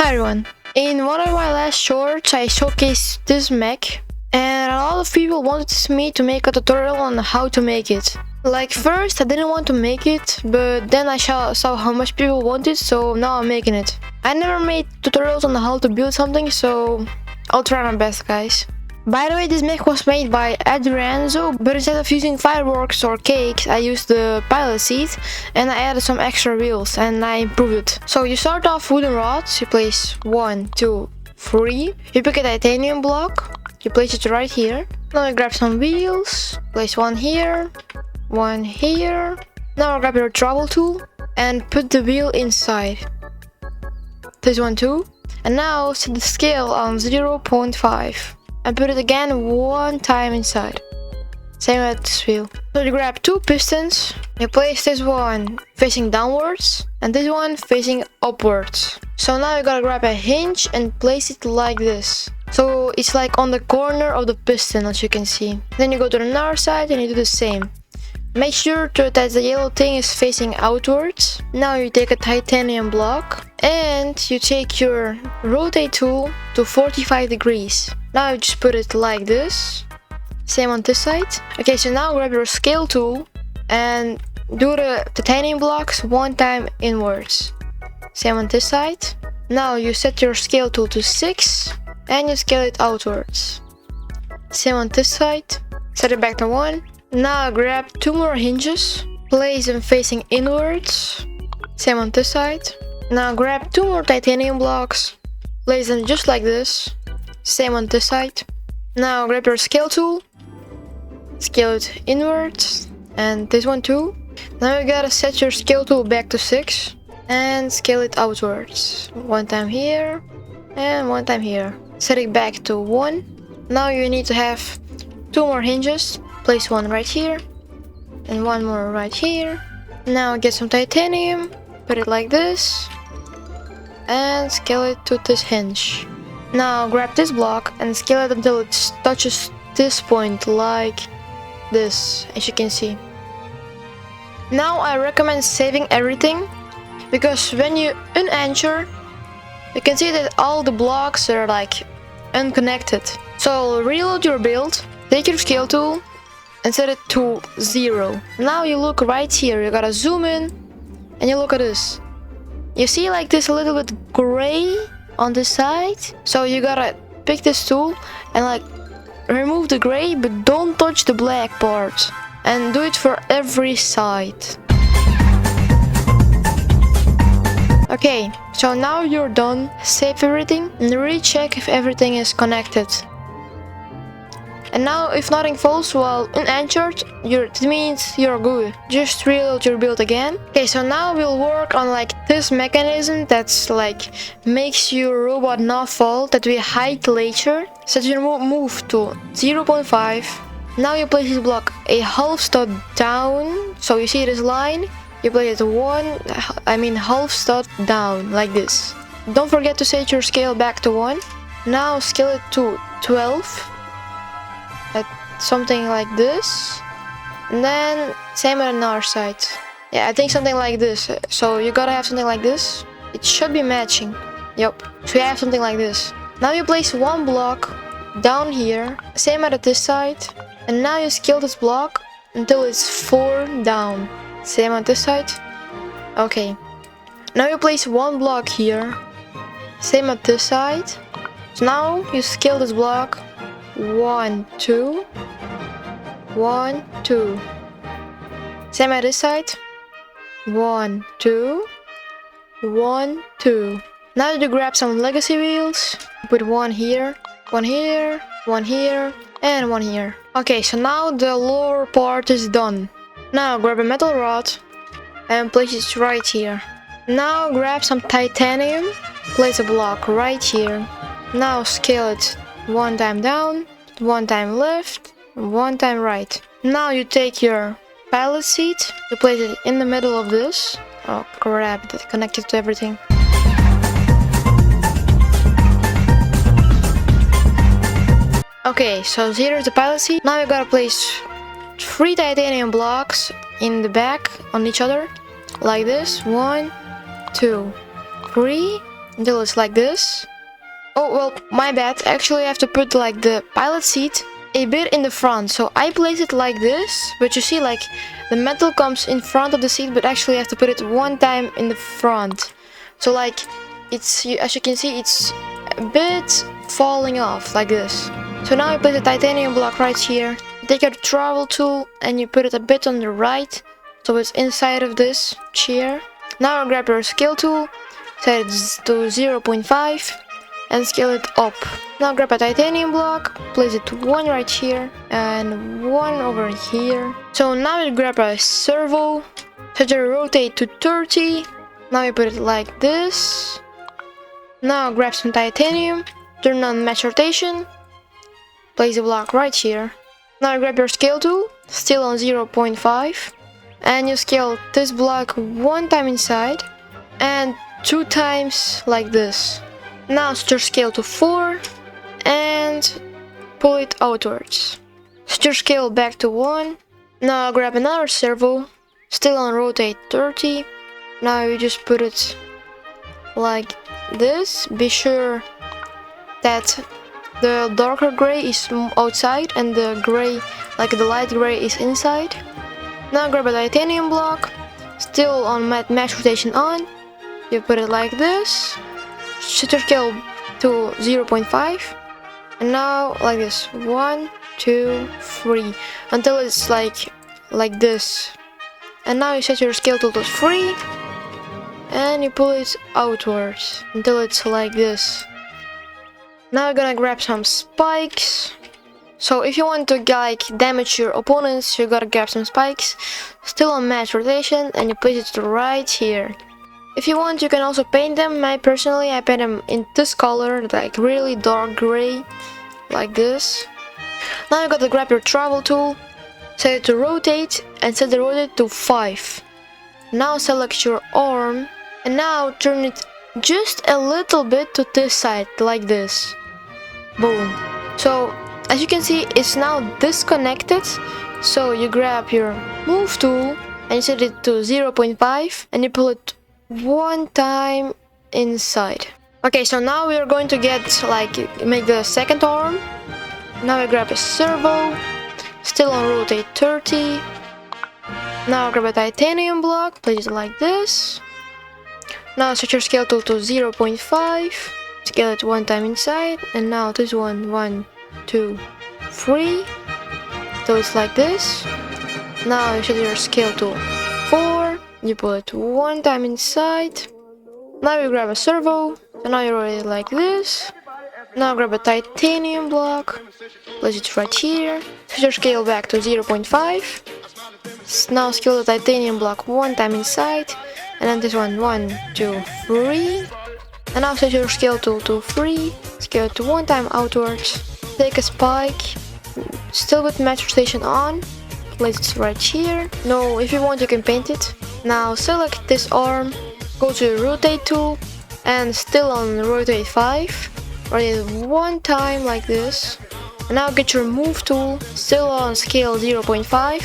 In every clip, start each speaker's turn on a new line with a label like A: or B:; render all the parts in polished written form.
A: Hi everyone. In one of my last shorts I showcased this mech and a lot of people wanted me to make a tutorial on how to make it. Like first I didn't want to make it, but then I saw how much people wanted, so now I'm making it. I never made tutorials on how to build something, so I'll try my best, guys. By the way, this mech was made by Adrianzo, but instead of using fireworks or cakes, I used the pilot seat and I added some extra wheels and I improved it. So you start off wooden rods, you place 1, 2, 3. You pick a titanium block, you place it right here. Now you grab some wheels, place one here, one here. Now grab your travel tool and put the wheel inside. This one too. And now set the scale on 0.5. And put it again one time inside. Same with this wheel. So you grab two pistons, you place this one facing downwards and this one facing upwards. So now you gotta grab a hinge and place it like this. So it's like on the corner of the piston, as you can see. Then you go to another side and you do the same. Make sure that the yellow thing is facing outwards. Now you take a titanium block and you take your rotate tool to 45 degrees. Now you just put it like this. Same on this side. Okay, so now grab your scale tool and do the titanium blocks one time inwards. Same on this side. Now you set your scale tool to 6 and you scale it outwards. Same on this side. Set it back to 1. Now grab two more hinges, place them facing inwards. Same on this side. Now grab two more titanium blocks, place them just like this. Same on this side. Now grab your scale tool, scale it inwards, and this one too. Now you gotta set your scale tool back to 6 and scale it outwards. One time here and one time here. Set it back to 1. Now you need to have two more hinges. Place one right here and one more right here. Now get some titanium, put it like this and scale it to this hinge. Now grab this block and scale it until it touches this point like this, as you can see. Now I recommend saving everything because when you unanchor you can see that all the blocks are like unconnected. So reload your build, take your scale tool and set it to 0. Now you look right here, you gotta zoom in and you look at this. You see like this a little bit gray on the side? So you gotta pick this tool and like remove the gray, but don't touch the black part. And do it for every side. Okay, so now you're done. Save everything and recheck if everything is connected. And now if nothing falls while unanchored, it means you're good. Just reload your build again. Okay, so now we'll work on like this mechanism that's like makes your robot not fall, that we hide later. Set your move to 0.5. Now you place this block a half stud down. So you see this line, you place it half stud down like this. Don't forget to set your scale back to 1. Now scale it to 12. Something like this, and then same on another side. Yeah, I think something like this. So you gotta have something like this. It should be matching. Yep. So you have something like this. Now you place one block down here, same at this side, and now you scale this block until it's 4 down. Same on this side. Okay. Now you place one block here, same at this side. So now you scale this block 1, 2, 1, 2. Same at this side. 1, 2, 1, 2. Now you grab some legacy wheels. Put one here, one here, one here, and one here. Okay, so now the lower part is done. Now grab a metal rod and place it right here. Now grab some titanium. Place a block right here. Now scale it one time down, one time left, one time right. Now you take your pilot seat, you place it in the middle of this. Oh crap, that connected to everything. Okay, so here is the pilot seat. Now you gotta place 3 titanium blocks in the back on each other, like this. 1, 2, 3, until it's like this. Oh, well, my bad. Actually, I have to put like the pilot seat a bit in the front. So I place it like this, but you see like the metal comes in front of the seat, but actually I have to put it one time in the front. So like it's, as you can see, it's a bit falling off like this. So now you place a titanium block right here. You take your travel tool and you put it a bit on the right, so it's inside of this chair. Now you grab your scale tool, set it to 0.5 and scale it up. Now grab a titanium block, place it one right here and one over here. So now you grab a servo, set your rotate to 30. Now you put it like this. Now grab some titanium, turn on match rotation, place the block right here. Now you grab your scale tool, still on 0.5, and you scale this block one time inside and two times like this. Now set your scale to 4 and pull it outwards. Set your scale back to 1. Now grab another servo, still on rotate 30. Now you just put it like this. Be sure that the darker gray is outside and the gray, like the light gray, is inside. Now grab a titanium block, still on match rotation on. You put it like this. Set your scale to 0.5 and now like this, 1, 2, 3 until it's like this. And now you set your scale to 3 and you pull it outwards until it's like this. Now you're gonna grab some spikes. So if you want to like damage your opponents, you gotta grab some spikes, still on match rotation, and you place it right here. If you want, you can also paint them. I personally paint them in this color, like really dark gray, like this. Now you gotta grab your travel tool, set it to rotate, and set the rotate to 5. Now select your arm, and now turn it just a little bit to this side, like this. Boom. So as you can see, it's now disconnected. So you grab your move tool and you set it to 0.5 and you pull it one time inside. Okay, so now we are going to get make the second arm. Now I grab a servo, still on rotate 30. Now grab a titanium block, place it like this. Now set your scale tool to 0.5, scale it one time inside, and now this one, 1, 2, 3. So it's like this. Now you set your scale to 4. You pull it one time inside. Now you grab a servo, so now you rotate it like this. Now grab a titanium block, place it right here. Set your scale back to 0.5. Now scale the titanium block one time inside, and then this one, 1, 2, 3. And now set your scale tool to 3, scale it to one time outwards. Take a spike, still with match rotation on, place it right here. No, if you want you can paint it. Now select this arm, go to the rotate tool, and still on rotate 5, rotate one time like this. And now get your move tool, still on scale 0.5,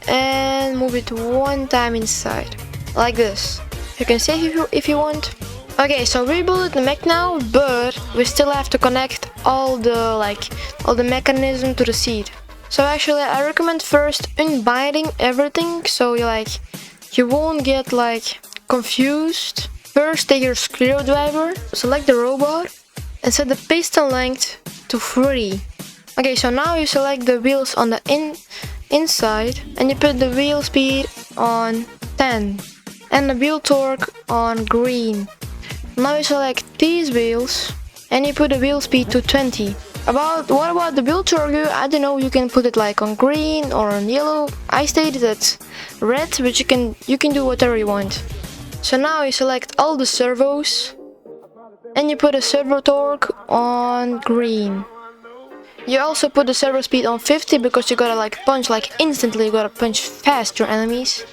A: and move it one time inside, like this. You can save if you want. Okay, so we built the mech now, but we still have to connect all the mechanism to the seat. So actually I recommend first unbinding everything, so you won't get confused. First take your screwdriver, select the robot, and set the piston length to 3. Okay, so now you select the wheels on the inside, and you put the wheel speed on 10 and the wheel torque on green. Now you select these wheels and you put the wheel speed to 20. What about the wheel torque? I don't know, you can put it on green or on yellow. I stated it's red, but you can do whatever you want. So now you select all the servos and you put a servo torque on green. You also put the servo speed on 50 because you gotta punch instantly, you gotta punch fast your enemies.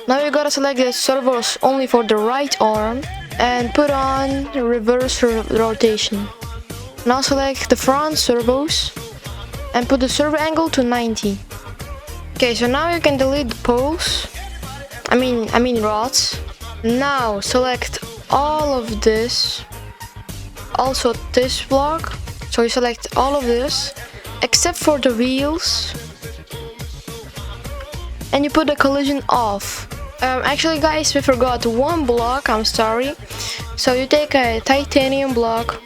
A: Now you gotta select the servos only for the right arm and put on reverse rotation. Now select the front servos and put the servo angle to 90. Okay, so now you can delete the poles. I mean rods. Now select all of this also this block. So you select all of this except for the wheels, and you put the collision off. Actually guys, we forgot one block, I'm sorry. So you take a titanium block,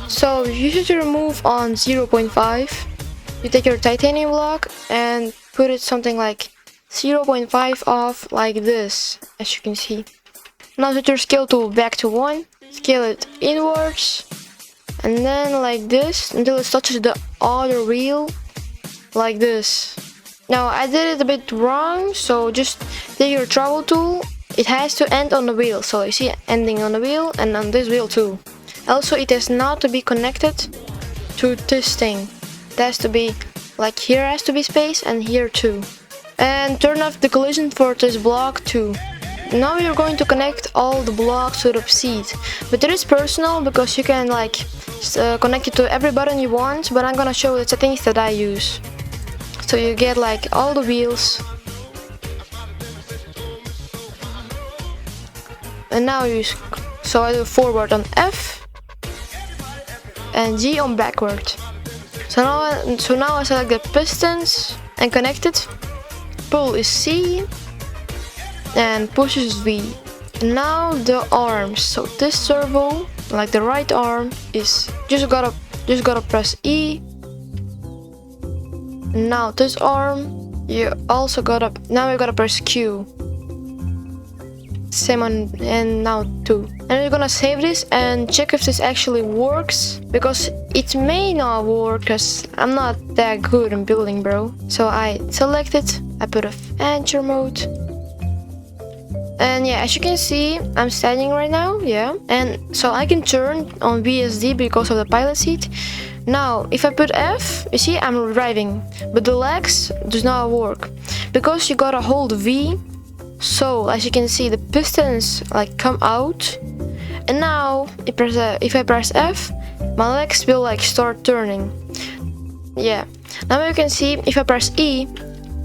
A: so you should remove on 0.5. You take your titanium block and put it something like 0.5 off, like this, as you can see. Now set your scale tool back to 1, scale it inwards, and then like this until it touches the other wheel, like this. Now I did it a bit wrong, so just take your travel tool. It has to end on the wheel, so you see ending on the wheel and on this wheel too. Also, it has not to be connected to this thing. It has to be like here has to be space and here too. And turn off the collision for this block too. Now you're going to connect all the blocks to the seat, but it is personal because you can like connect it to every button you want, but I'm gonna show the settings that I use. So you get like all the wheels, and now so I do forward on F and G on backward. So now I select the pistons and connect it. Pull is C and push is V. And now the arms. So this servo, like the right arm, is just gotta press E. Now this arm, you gotta press Q. Same on, and now 2. And we're gonna save this and check if this actually works, because it may not work because I'm not that good in building, bro. So I select it, I put a adventure mode, and yeah, as you can see, I'm standing right now, yeah, and so I can turn on VSD because of the pilot seat. Now if I put F, you see I'm driving, but the legs does not work because you gotta hold V. So as you can see, the pistons like come out, and now if I press F, my legs will like start turning. Yeah, now you can see if I press E,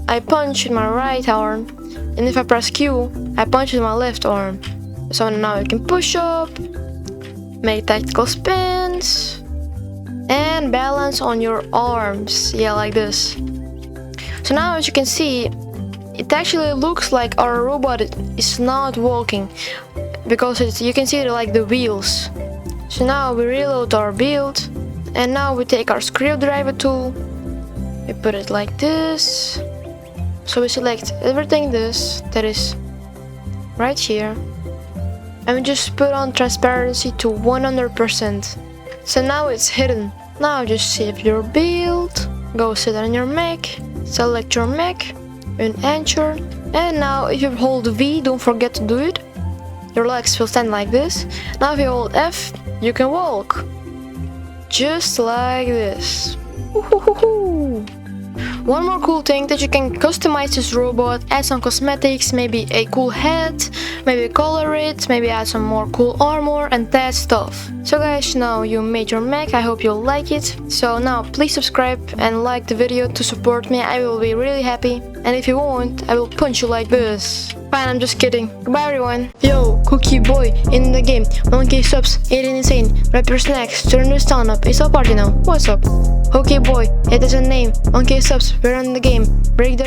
A: I punch with my right arm, and if I press Q, I punch with my left arm. So now you can push up, make tactical spins, and balance on your arms, yeah, like this. So now as you can see, it actually looks like our robot is not walking because you can see like the wheels. So now we reload our build, and now we take our screwdriver tool, we put it like this. So we select everything that is right here, and we just put on transparency to 100%. So now it's hidden. Now just save your build, go sit on your mech, select your mech, and enter. And now if you hold V, don't forget to do it, your legs will stand like this. Now if you hold F, you can walk just like this. One more cool thing, that you can customize this robot, add some cosmetics, maybe a cool head, maybe color it, maybe add some more cool armor and that stuff. So guys, now you made your mech, I hope you'll like it. So now please subscribe and like the video to support me, I will be really happy. And if you won't, I will punch you like this. Fine, I'm just kidding. Goodbye everyone. Yo, Cookie Boy in the game. 1k subs, it is insane. Wrap your snacks, turn the sound up. It's a party now. What's up? Okay boy, it is a name. 1k subs, we're on the game. Break the